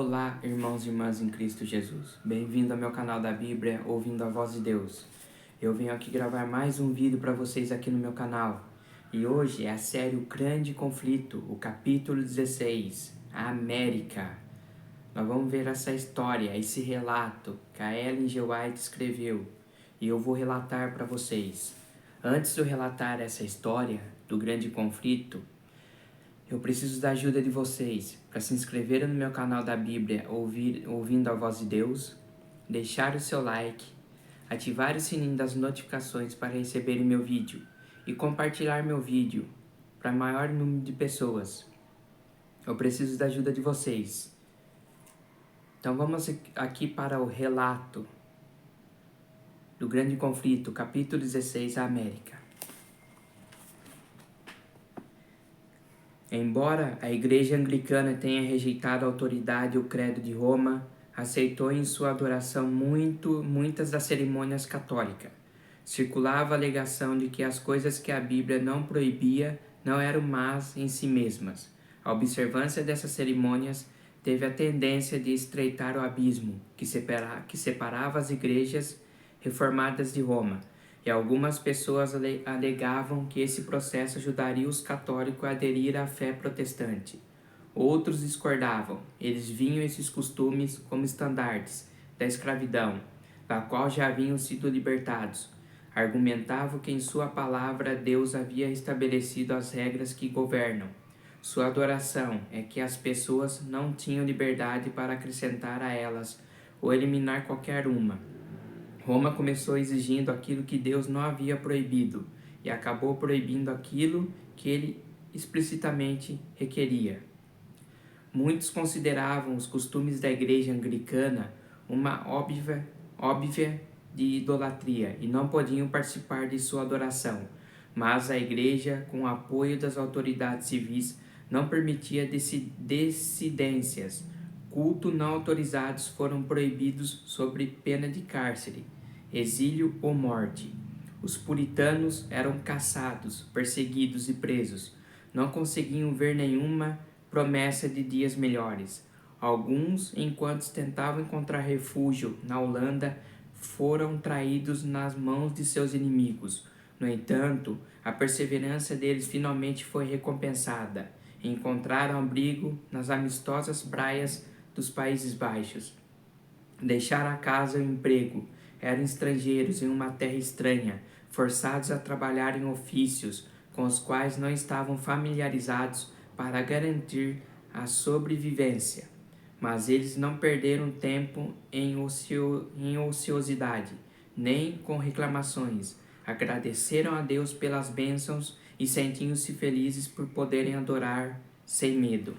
Olá, irmãos e irmãs em Cristo Jesus. Bem-vindo ao meu canal da Bíblia, ouvindo a voz de Deus. Eu venho aqui gravar mais um vídeo para vocês aqui no meu canal. E hoje é a série O Grande Conflito, o capítulo 16, a América. Nós vamos ver essa história, esse relato que a Ellen G. White escreveu. E eu vou relatar para vocês. Antes de eu relatar essa história do grande conflito, eu preciso da ajuda de vocês para se inscreverem no meu canal da Bíblia ouvindo a voz de Deus, deixar o seu like, ativar o sininho das notificações para receberem meu vídeo e compartilhar meu vídeo para maior número de pessoas. Eu preciso da ajuda de vocês. Então vamos aqui para o relato do grande conflito, capítulo 16, a América. Embora a Igreja Anglicana tenha rejeitado a autoridade e o credo de Roma, aceitou em sua adoração muitas das cerimônias católicas. Circulava a alegação de que as coisas que a Bíblia não proibia não eram más em si mesmas. A observância dessas cerimônias teve a tendência de estreitar o abismo que separava as igrejas reformadas de Roma, e algumas pessoas alegavam que esse processo ajudaria os católicos a aderir à fé protestante. Outros discordavam. Eles viam esses costumes como estandartes da escravidão, da qual já haviam sido libertados. Argumentavam que em sua palavra Deus havia estabelecido as regras que governam. Sua adoração é que as pessoas não tinham liberdade para acrescentar a elas ou eliminar qualquer uma. Roma começou exigindo aquilo que Deus não havia proibido e acabou proibindo aquilo que ele explicitamente requeria. Muitos consideravam os costumes da igreja anglicana uma óbvia de idolatria e não podiam participar de sua adoração, mas a igreja, com o apoio das autoridades civis, não permitia dissidências. Cultos não autorizados foram proibidos sob pena de cárcere, exílio ou morte. Os puritanos eram caçados, perseguidos e presos. Não conseguiam ver nenhuma promessa de dias melhores. Alguns, enquanto tentavam encontrar refúgio na Holanda, foram traídos nas mãos de seus inimigos. No entanto, a perseverança deles finalmente foi recompensada. Encontraram abrigo nas amistosas praias dos Países Baixos. Deixaram a casa e o emprego. Eram estrangeiros em uma terra estranha, forçados a trabalhar em ofícios com os quais não estavam familiarizados para garantir a sobrevivência. Mas eles não perderam tempo em ociosidade, nem com reclamações. Agradeceram a Deus pelas bênçãos e sentiam-se felizes por poderem adorar sem medo.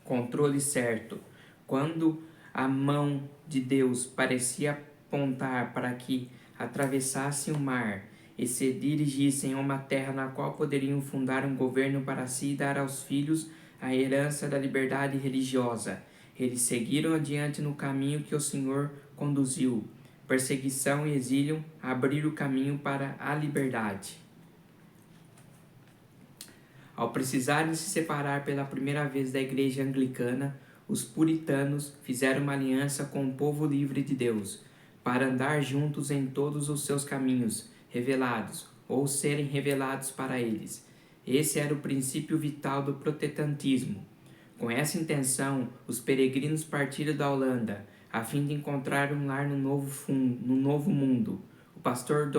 Controle certo. Quando a mão de Deus parecia apontar para que atravessassem o mar e se dirigissem a uma terra na qual poderiam fundar um governo para si e dar aos filhos a herança da liberdade religiosa, eles seguiram adiante no caminho que o Senhor conduziu. Perseguição e exílio abriram o caminho para a liberdade. Ao precisarem se separar pela primeira vez da igreja anglicana, os puritanos fizeram uma aliança com o povo livre de Deus, para andar juntos em todos os seus caminhos, revelados, ou serem revelados para eles. Esse era o princípio vital do protestantismo. Com essa intenção, os peregrinos partiram da Holanda, a fim de encontrar um lar no novo mundo. O pastor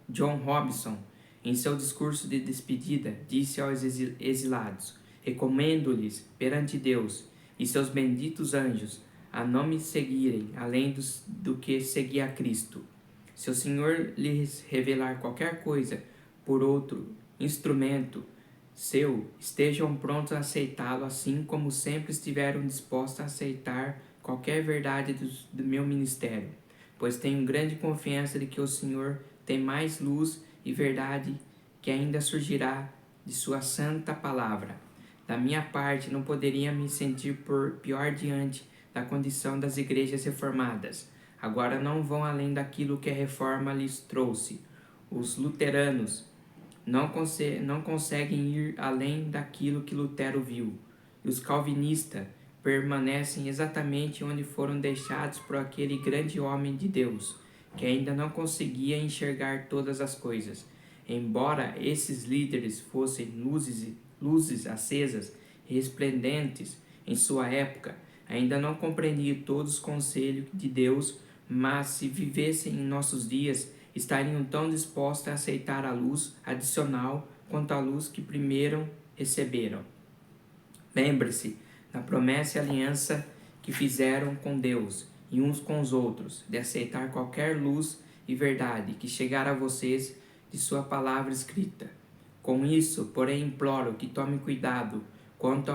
John Robinson, em seu discurso de despedida, disse aos exilados: recomendo-lhes perante Deus e seus benditos anjos a não me seguirem além do que seguir a Cristo. Se o Senhor lhes revelar qualquer coisa por outro instrumento seu, estejam prontos a aceitá-lo, assim como sempre estiveram dispostos a aceitar qualquer verdade do meu ministério, pois tenho grande confiança de que o Senhor tem mais luz e verdade que ainda surgirá de sua santa palavra. Da minha parte, não poderia me sentir pior diante da condição das igrejas reformadas. Agora não vão além daquilo que a reforma lhes trouxe. Os luteranos não conseguem ir além daquilo que Lutero viu. E os calvinistas permanecem exatamente onde foram deixados por aquele grande homem de Deus, que ainda não conseguia enxergar todas as coisas. Embora esses líderes fossem luzes acesas e resplendentes em sua época, ainda não compreendiam todos os conselhos de Deus, mas se vivessem em nossos dias, estariam tão dispostos a aceitar a luz adicional quanto a luz que primeiro receberam. Lembre-se da promessa e aliança que fizeram com Deus e uns com os outros, de aceitar qualquer luz e verdade que chegar a vocês de sua palavra escrita. Com isso, porém, imploro que tomem cuidado quanto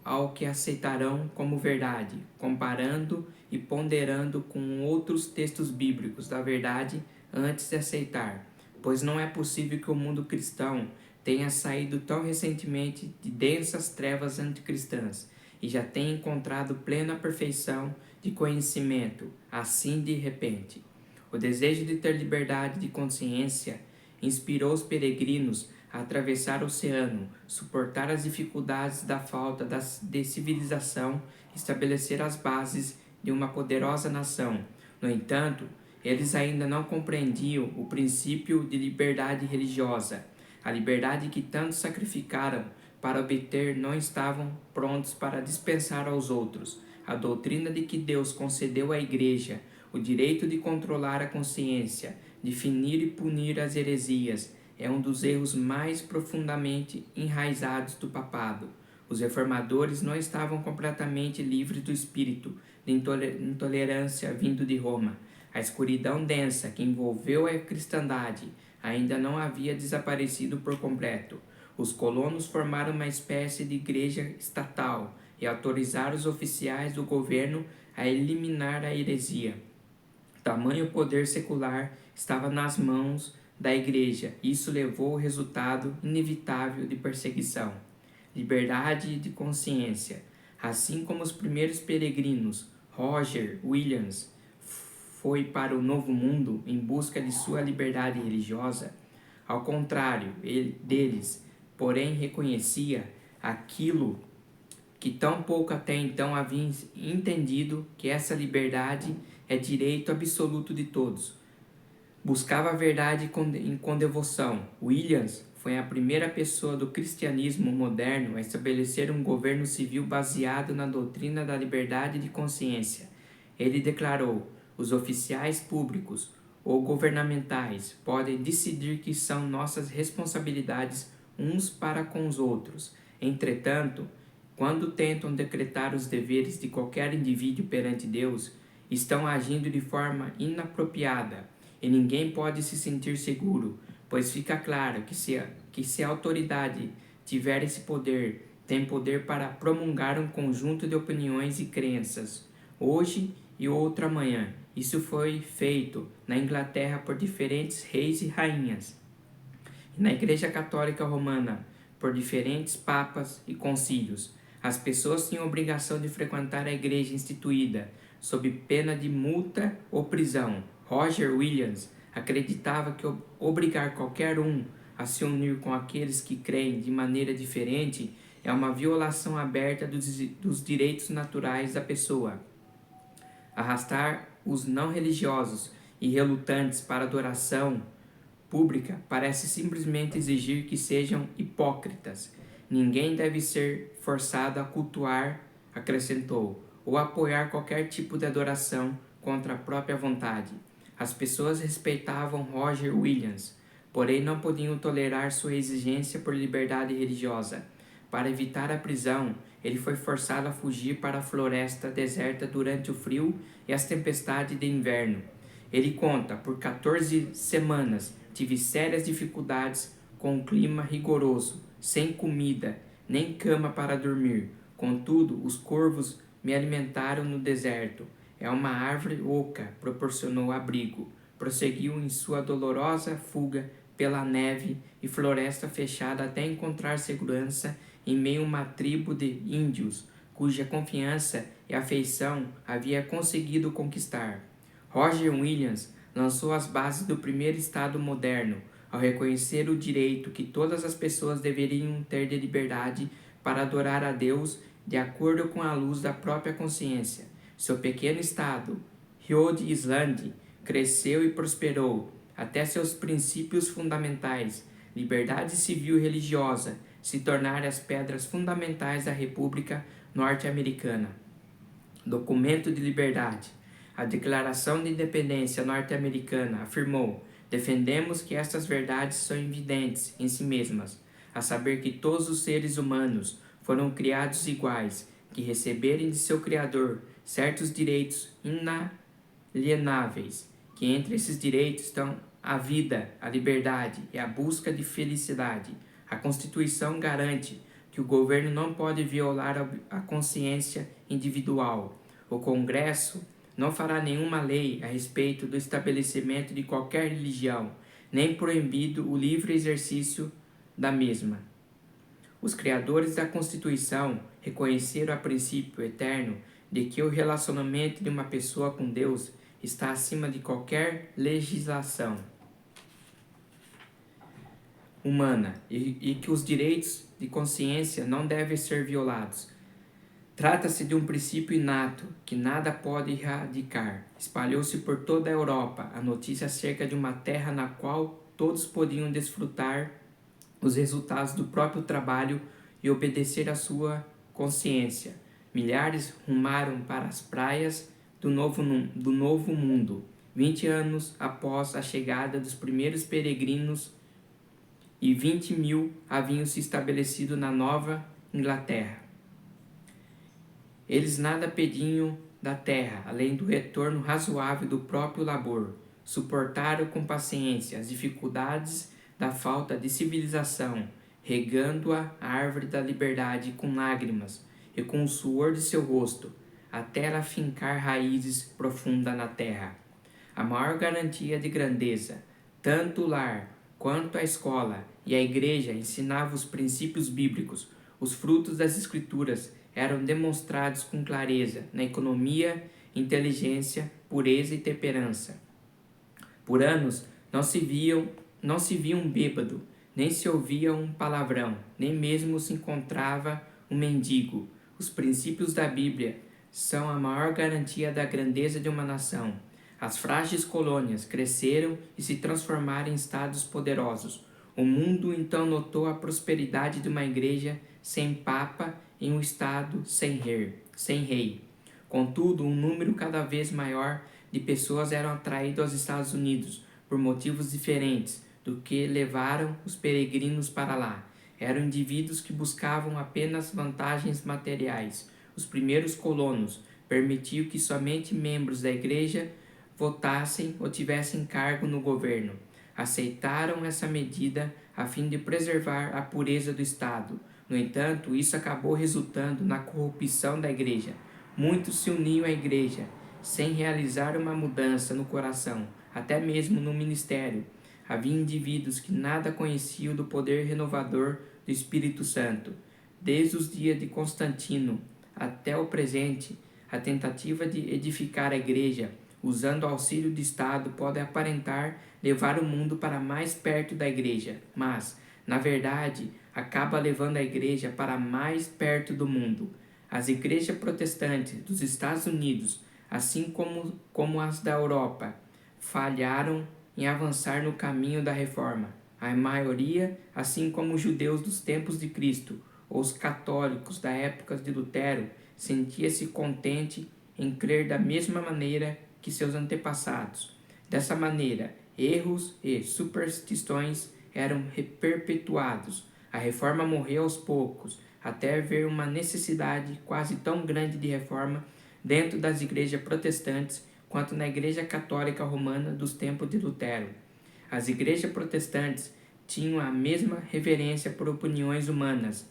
ao que aceitarão como verdade, comparando e ponderando com outros textos bíblicos da verdade antes de aceitar, pois não é possível que o mundo cristão tenha saído tão recentemente de densas trevas anticristãs e já tenha encontrado plena perfeição de conhecimento, assim de repente. O desejo de ter liberdade de consciência inspirou os peregrinos a atravessar o oceano, suportar as dificuldades da falta de civilização, estabelecer as bases de uma poderosa nação. No entanto, eles ainda não compreendiam o princípio de liberdade religiosa. A liberdade que tanto sacrificaram para obter não estavam prontos para dispensar aos outros. A doutrina de que Deus concedeu à Igreja o direito de controlar a consciência, definir e punir as heresias, é um dos erros mais profundamente enraizados do papado. Os reformadores não estavam completamente livres do espírito de intolerância vindo de Roma. A escuridão densa que envolveu a cristandade ainda não havia desaparecido por completo. Os colonos formaram uma espécie de igreja estatal e autorizaram os oficiais do governo a eliminar a heresia. Tamanho poder secular estava nas mãos da igreja. Isso levou ao resultado inevitável de perseguição. Liberdade de consciência. Assim como os primeiros peregrinos, Roger Williams foi para o Novo Mundo em busca de sua liberdade religiosa, ao contrário deles, porém reconhecia aquilo que tão pouco até então havia entendido, que essa liberdade é direito absoluto de todos. Buscava a verdade com devoção. Williams foi a primeira pessoa do cristianismo moderno a estabelecer um governo civil baseado na doutrina da liberdade de consciência. Ele declarou: os oficiais públicos ou governamentais podem decidir que são nossas responsabilidades uns para com os outros. Entretanto, quando tentam decretar os deveres de qualquer indivíduo perante Deus, estão agindo de forma inapropriada e ninguém pode se sentir seguro, pois fica claro que se a autoridade tiver esse poder, tem poder para promulgar um conjunto de opiniões e crenças, hoje e outra amanhã. Isso foi feito na Inglaterra por diferentes reis e rainhas, e na Igreja Católica Romana por diferentes papas e concílios. As pessoas tinham a obrigação de frequentar a igreja instituída, sob pena de multa ou prisão. Roger Williams acreditava que obrigar qualquer um a se unir com aqueles que creem de maneira diferente é uma violação aberta dos direitos naturais da pessoa. Arrastar os não religiosos e relutantes para adoração pública parece simplesmente exigir que sejam hipócritas. Ninguém deve ser forçado a cultuar, acrescentou, ou apoiar qualquer tipo de adoração contra a própria vontade. As pessoas respeitavam Roger Williams, porém não podiam tolerar sua exigência por liberdade religiosa. Para evitar a prisão, ele foi forçado a fugir para a floresta deserta durante o frio e as tempestades de inverno. Ele conta: por 14 semanas tive sérias dificuldades com um clima rigoroso, sem comida, nem cama para dormir. Contudo, os corvos me alimentaram no deserto. É uma árvore oca proporcionou abrigo. Prosseguiu em sua dolorosa fuga pela neve e floresta fechada até encontrar segurança em meio a uma tribo de índios, cuja confiança e afeição havia conseguido conquistar. Roger Williams lançou as bases do primeiro Estado moderno, ao reconhecer o direito que todas as pessoas deveriam ter de liberdade para adorar a Deus de acordo com a luz da própria consciência. Seu pequeno estado, Rhode Island, cresceu e prosperou até seus princípios fundamentais, liberdade civil e religiosa, se tornarem as pedras fundamentais da República Norte-Americana. Documento de liberdade. A Declaração de Independência norte-americana afirmou: defendemos que estas verdades são evidentes em si mesmas, a saber que todos os seres humanos foram criados iguais, que receberem de seu Criador certos direitos inalienáveis, que entre esses direitos estão a vida, a liberdade e a busca de felicidade. A Constituição garante que o governo não pode violar a consciência individual. O Congresso não fará nenhuma lei a respeito do estabelecimento de qualquer religião, nem proibido o livre exercício da mesma. Os criadores da Constituição reconheceram a princípio eterno de que o relacionamento de uma pessoa com Deus está acima de qualquer legislação humana e que os direitos de consciência não devem ser violados. Trata-se de um princípio inato que nada pode erradicar. Espalhou-se por toda a Europa a notícia acerca de uma terra na qual todos podiam desfrutar os resultados do próprio trabalho e obedecer à sua consciência. Milhares rumaram para as praias do Novo Mundo, 20 anos após a chegada dos primeiros peregrinos, e 20.000 haviam se estabelecido na Nova Inglaterra. Eles nada pediam da terra, além do retorno razoável do próprio labor. Suportaram com paciência as dificuldades da falta de civilização, regando a árvore da liberdade com lágrimas e com o suor de seu rosto, até ela fincar raízes profundas na terra. A maior garantia de grandeza, tanto o lar quanto a escola e a igreja ensinavam os princípios bíblicos. Os frutos das Escrituras eram demonstrados com clareza na economia, inteligência, pureza e temperança. Por anos não se via um bêbado, nem se ouvia um palavrão, nem mesmo se encontrava um mendigo. Os princípios da Bíblia são a maior garantia da grandeza de uma nação. As frágeis colônias cresceram e se transformaram em estados poderosos. O mundo então notou a prosperidade de uma igreja sem papa em um estado sem rei. Contudo, um número cada vez maior de pessoas eram atraídas aos Estados Unidos por motivos diferentes do que levaram os peregrinos para lá. Eram indivíduos que buscavam apenas vantagens materiais. Os primeiros colonos permitiam que somente membros da igreja votassem ou tivessem cargo no governo. Aceitaram essa medida a fim de preservar a pureza do Estado. No entanto, isso acabou resultando na corrupção da igreja. Muitos se uniam à igreja, sem realizar uma mudança no coração, até mesmo no ministério. Havia indivíduos que nada conheciam do poder renovador do Espírito Santo. Desde os dias de Constantino até o presente, a tentativa de edificar a igreja, usando o auxílio do Estado, pode aparentar levar o mundo para mais perto da igreja, mas, na verdade, acaba levando a igreja para mais perto do mundo. As igrejas protestantes dos Estados Unidos, assim como as da Europa, falharam em avançar no caminho da reforma. A maioria, assim como os judeus dos tempos de Cristo ou os católicos da época de Lutero, sentia-se contente em crer da mesma maneira que seus antepassados. Dessa maneira, erros e superstições eram perpetuados. A reforma morreu aos poucos, até haver uma necessidade quase tão grande de reforma dentro das igrejas protestantes quanto na Igreja Católica Romana dos tempos de Lutero. As igrejas protestantes tinham a mesma reverência por opiniões humanas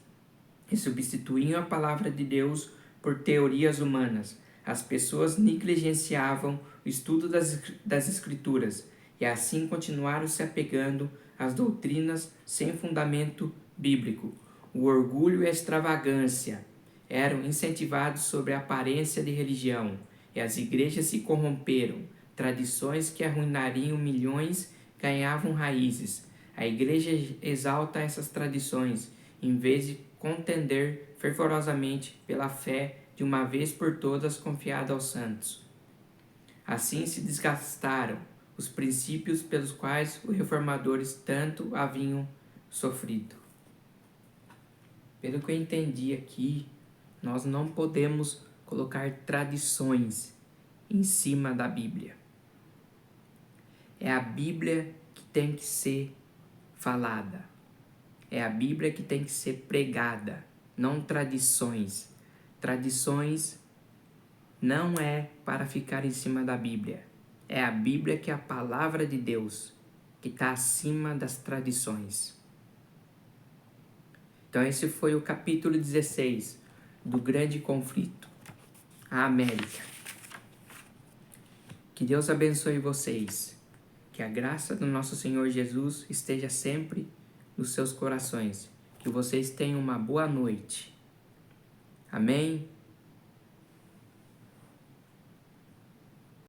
e substituíam a palavra de Deus por teorias humanas. As pessoas negligenciavam o estudo das Escrituras e assim continuaram se apegando às doutrinas sem fundamento bíblico. O orgulho e a extravagância eram incentivados sobre a aparência de religião, e as igrejas se corromperam. Tradições que arruinariam milhões ganhavam raízes. A igreja exalta essas tradições, em vez de contender fervorosamente pela fé de uma vez por todas confiada aos santos. Assim se desgastaram os princípios pelos quais os reformadores tanto haviam sofrido. Pelo que eu entendi aqui, nós não podemos colocar tradições em cima da Bíblia. É a Bíblia que tem que ser falada. É a Bíblia que tem que ser pregada, não tradições. Tradições não é para ficar em cima da Bíblia. É a Bíblia que é a palavra de Deus, que está acima das tradições. Então esse foi o capítulo 16 do grande conflito, a América. Que Deus abençoe vocês. Que a graça do nosso Senhor Jesus esteja sempre nos seus corações. Que vocês tenham uma boa noite. Amém?